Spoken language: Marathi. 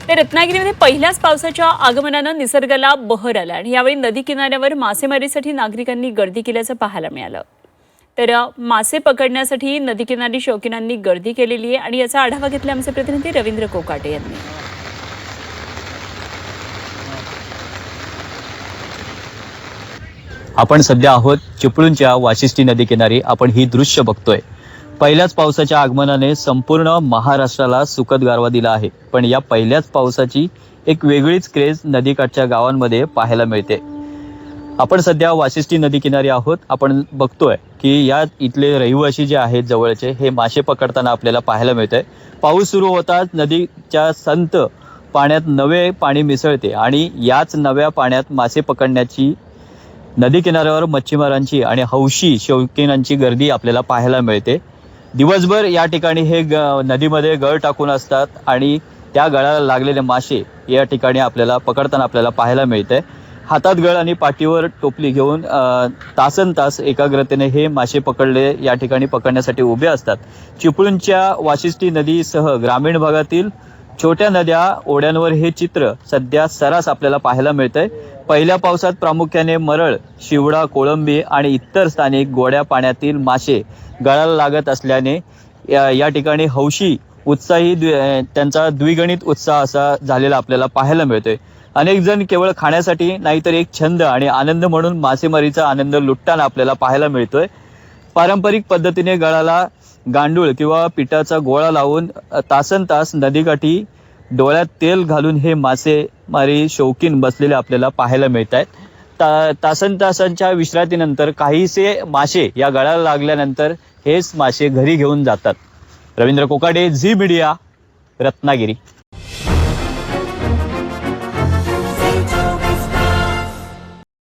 तर रत्नागिरीमध्ये पहिल्याच पावसाच्या आगमनानं निसर्गाला बहर आला आणि यावेळी नदी किनाऱ्यावर मासेमारीसाठी नागरिकांनी गर्दी केल्याचं पाहायला मिळालं। तर मासे पकडण्यासाठी नदी किनारी शौकीनांनी गर्दी केलेली आहे आणि याचा आढावा घेतला आमचे प्रतिनिधी रवींद्र कोकाटे यांनी। आपण सध्या आहोत चिपळूणच्या वाशिष्ठी नदी किनारी। आपण ही दृश्य बघतोय। पहिल्याच पावसाच्या आगमनाने संपूर्ण महाराष्ट्राला सुखद गारवा दिला आहे, पण या पहिल्याच पावसाची एक वेगळीच क्रेज नदीकाठच्या गावांमध्ये पाहायला मिळते। आपण सध्या वाशिष्ठी नदी किनारी आहोत। आपण बघतोय की या इथले रहिवासी जे आहेत जवळचे, हे मासे पकडताना आपल्याला पाहायला मिळतंय। पाऊस सुरू होताच नदीच्या संत पाण्यात नवे पाणी मिसळते आणि याच नव्या पाण्यात मासे पकडण्याची नदी किनाऱ्यावर मच्छीमारांची आणि हौशी शौकीनांची गर्दी आपल्याला पाहायला मिळते। दिवसभर या ठिकाणी हे नदीमध्ये गळ टाकून असतात आणि त्या गळाला लागलेले मासे या ठिकाणी आपल्याला पकडताना पाहायला मिळते। हातात गळ आणि पाठीवर टोपली घेऊन तासनतास एकाग्रतेने हे मासे या ठिकाणी पकडण्यासाठी उभे असतात। चिपळूणच्या वाशिष्ठी नदीसह ग्रामीण भागातील छोट्या नद्या ओढ्यांवर हे चित्र सध्या सर्रास आपल्याला पाहायला मिळतंय। पहिल्या पावसात प्रामुख्याने मरळ, शिवडा, कोळंबी आणि इतर स्थानिक गोड्या पाण्यातील मासे गळाला लागत असल्याने या ठिकाणी हौशी उत्साही त्यांचा द्विगणित उत्साह असा झालेला आपल्याला पाहायला मिळतोय। अनेक जण केवळ खाण्यासाठी नाहीतर एक छंद आणि आनंद म्हणून मासेमारीचा आनंद लुटताना आपल्याला पाहायला मिळतोय। पारंपरिक पद्धतीने गळाला गांडूळ किंवा पिठाचा गोळा लावून तासनतास नदीकाठी डोळ्यात तेल घालून हे मासेमारी शौकीन बसलेले आपल्याला पाहायला मिळत आहेत। तासनतासांच्या विश्रांतीनंतर काहीसे मासे या गळाला लागल्यानंतर हेच मासे घरी घेऊन जातात। रवींद्र कोकाटे, झी मीडिया, रत्नागिरी।